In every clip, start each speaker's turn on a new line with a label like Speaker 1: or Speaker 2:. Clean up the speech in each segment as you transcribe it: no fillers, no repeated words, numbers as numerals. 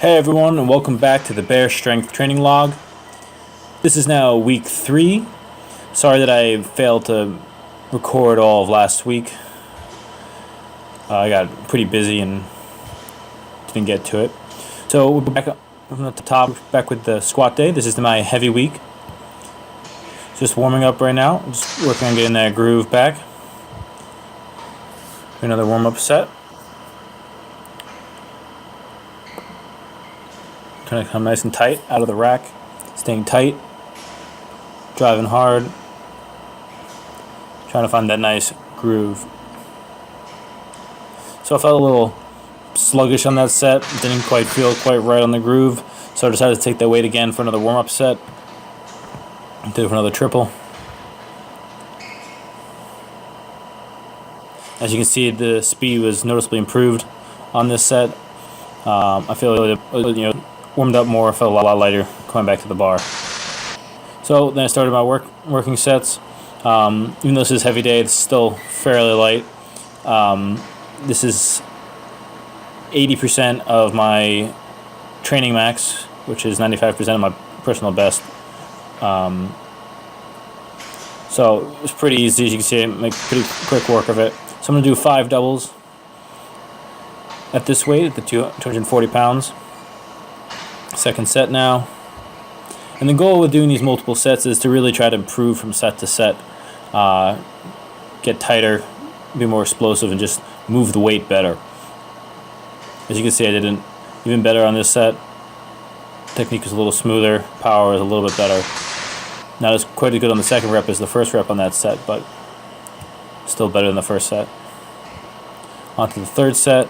Speaker 1: Hey everyone, and welcome back to the Bear Strength Training Log. This is now week 3. Sorry that I failed to record all of last week. I got pretty busy and didn't get to it. So we're back up at the top, back with the squat day. This is my heavy week. Just warming up right now, just working on getting that groove back. Another warm-up set. Trying to come nice and tight out of the rack, staying tight, driving hard, trying to find that nice groove. So I felt a little sluggish on that set, didn't quite feel quite right on the groove, so I decided to take that weight again for another warm-up set. Do it for another triple. As you can see, the speed was noticeably improved on this set. I feel warmed up more, felt a lot lighter coming back to the bar. So then I started my working sets. Even though this is a heavy day, it's still fairly light. This is 80% of my training max, which is 95% of my personal best. So it's pretty easy, as you can see. I make pretty quick work of it. So I'm going to do 5 doubles at this weight, at the 240 pounds. Second set now. And the goal with doing these multiple sets is to really try to improve from set to set. Get tighter, be more explosive, and just move the weight better. As you can see, I did even better on this set. Technique is a little smoother, power is a little bit better. Not as quite as good on the second rep as the first rep on that set, but still better than the first set. On to the third set.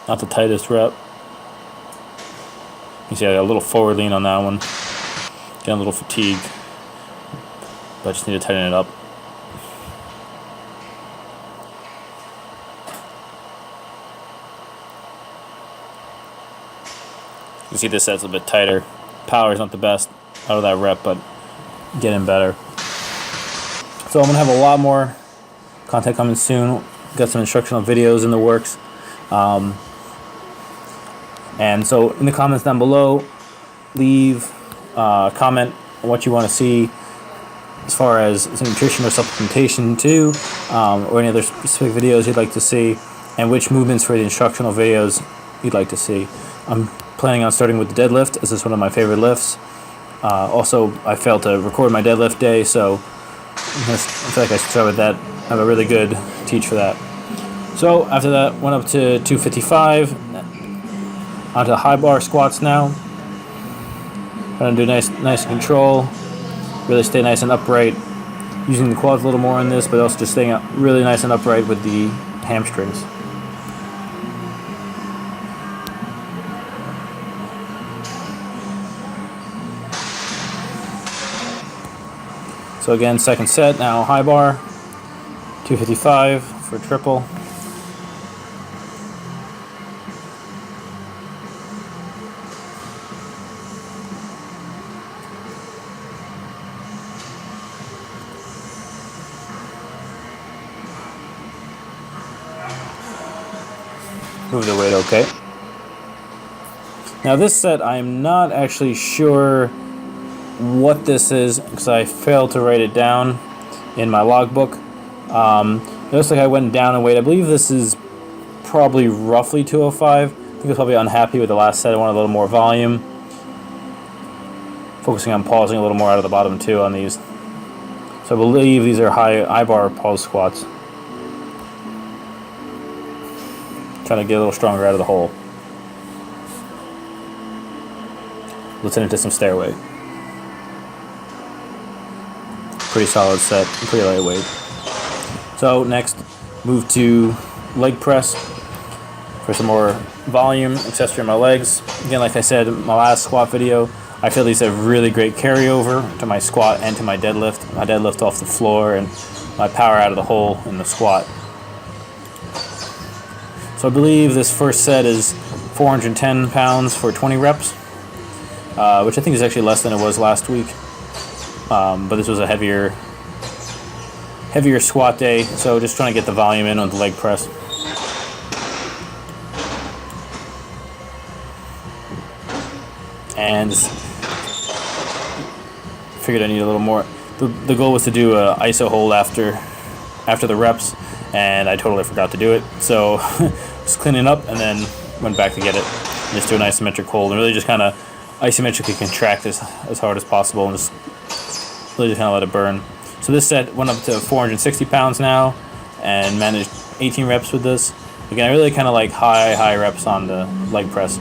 Speaker 1: Not the tightest rep. You see I got a little forward lean on that one. Getting a little fatigued, but I just need to tighten it up. You can see this set's a bit tighter. Power is not the best out of that rep, but getting better. So I'm going to have a lot more content coming soon. Got some instructional videos in the works. And so in the comments down below, leave a comment on what you want to see as far as some nutrition or supplementation too, or any other specific videos you'd like to see, and which movements for the instructional videos you'd like to see. I'm planning on starting with the deadlift, as this is one of my favorite lifts. Also, I failed to record my deadlift day, so I feel like I should start with that. I have a really good teach for that. So after that, went up to 255. Onto high bar squats now. Trying to do nice control. Really stay nice and upright. Using the quads a little more on this, but also just staying really nice and upright with the hamstrings. So again, second set, now high bar, 255 for triple. Move the weight okay. Now this set, I'm not actually sure what this is because I failed to write it down in my logbook. It looks like I went down in weight. I believe this is probably roughly 205. I think I was probably unhappy with the last set. I wanted a little more volume. Focusing on pausing a little more out of the bottom too on these. So I believe these are high bar pause squats. Trying to get a little stronger out of the hole. Let's enter into some stairway. Pretty solid set, pretty lightweight. So next, move to leg press for some more volume, accessory on my legs. Again, like I said in my last squat video, I feel these have really great carryover to my squat and to my deadlift. My deadlift off the floor and my power out of the hole in the squat. So I believe this first set is 410 pounds for 20 reps, which I think is actually less than it was last week. But this was a heavier heavier squat day, so just trying to get the volume in on the leg press. And figured I need a little more. The goal was to do a iso hold after the reps, and I totally forgot to do it. So just cleaning up and then went back to get it. And just do an isometric hold and really just kind of isometrically contract as hard as possible and just really just kind of let it burn. So this set went up to 460 pounds now and managed 18 reps with this. Again, I really kind of like high reps on the leg press.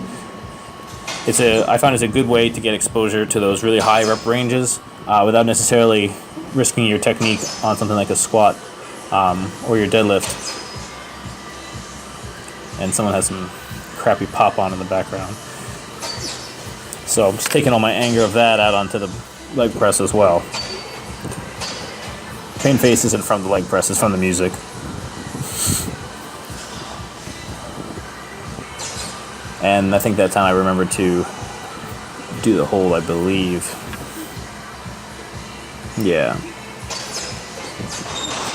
Speaker 1: I find it's a good way to get exposure to those really high rep ranges without necessarily risking your technique on something like a squat or your deadlift. And someone has some crappy pop on in the background. So I'm just taking all my anger of that out onto the leg press as well. Pain face isn't from the leg press, it's from the music. And I think that time I remembered to do the hold, I believe. Yeah.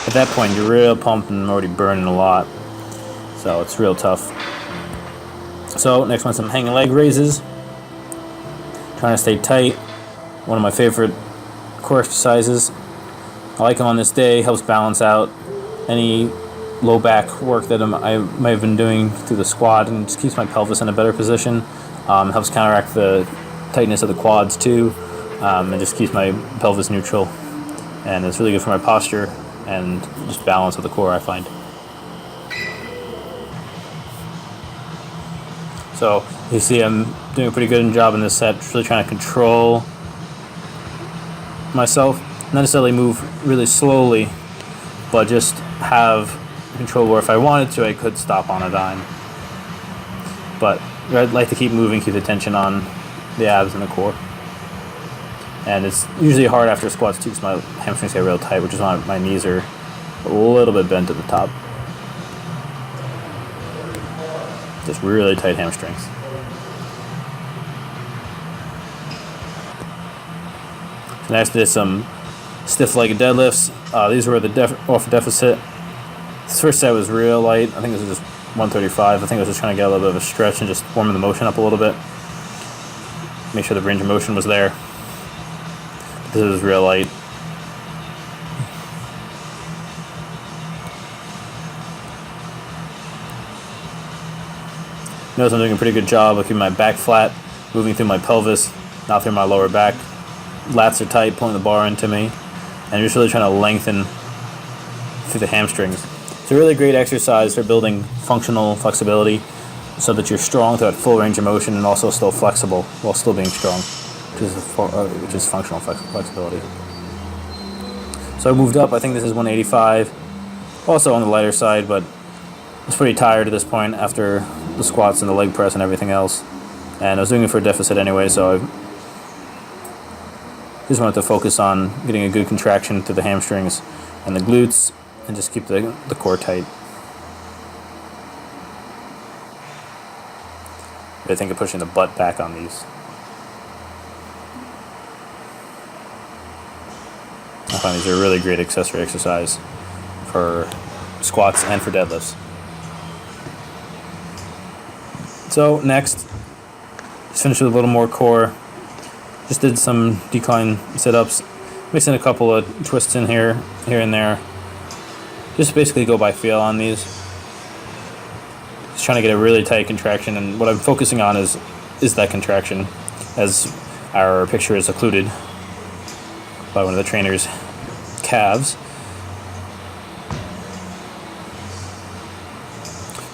Speaker 1: At that point, you're real pumped and already burning a lot. So it's real tough. So next one, some hanging leg raises. Trying to stay tight. One of my favorite core exercises. I like them on this day. Helps balance out any low back work that I might have been doing through the squat, and just keeps my pelvis in a better position. Helps counteract the tightness of the quads too, and just keeps my pelvis neutral. And it's really good for my posture and just balance of the core, I find. So you see I'm doing a pretty good job in this set, just really trying to control myself. Not necessarily move really slowly, but just have control where if I wanted to, I could stop on a dime. But I'd like to keep moving, keep the tension on the abs and the core. And it's usually hard after squats too, because my hamstrings get real tight, which is why my knees are a little bit bent at the top. Just really tight hamstrings. So next is some stiff-legged deadlifts. These were the off deficit. This first set was real light. I think this was just 135. I think I was just trying to get a little bit of a stretch and just warming the motion up a little bit. Make sure the range of motion was there. This is real light. Notice I'm doing a pretty good job of keeping my back flat, moving through my pelvis, not through my lower back. Lats are tight, pulling the bar into me, and just really trying to lengthen through the hamstrings. It's a really great exercise for building functional flexibility so that you're strong throughout full range of motion and also still flexible while still being strong, which is functional flexibility. So I moved up. I think this is 185, also on the lighter side, but I was pretty tired at this point after the squats and the leg press and everything else, and I was doing it for a deficit anyway, so I just wanted to focus on getting a good contraction to the hamstrings and the glutes and just keep the core tight. I think of pushing the butt back on these. I find these are a really great accessory exercise for squats and for deadlifts. So next, just finish with a little more core. Just did some decline sit-ups, mixing a couple of twists in here and there. Just basically go by feel on these. Just trying to get a really tight contraction, and what I'm focusing on is that contraction, as our picture is occluded by one of the trainer's calves.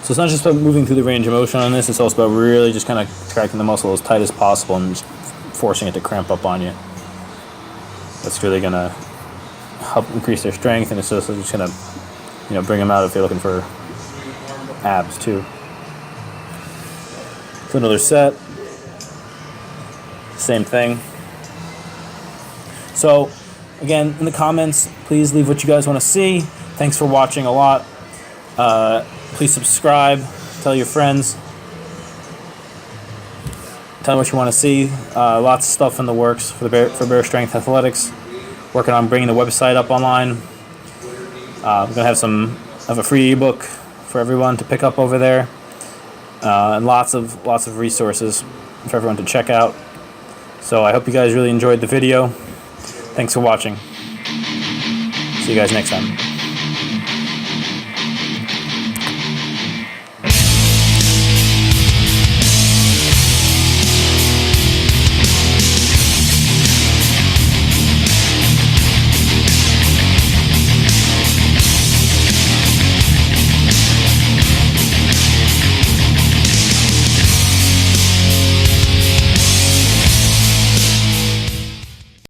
Speaker 1: So it's not just about moving through the range of motion on this, it's also about really just kind of contracting the muscle as tight as possible and just forcing it to cramp up on you. That's really going to help increase their strength, and it's just going to, bring them out if you're looking for abs too. So another set, same thing. So again, in the comments, please leave what you guys want to see. Thanks for watching a lot. Please subscribe, tell your friends, tell me what you want to see. Lots of stuff in the works for Bare Strength Athletics. Working on bringing the website up online. I'm gonna have a free ebook for everyone to pick up over there, and lots of resources for everyone to check out. So I hope you guys really enjoyed the video. Thanks for watching. See you guys next time.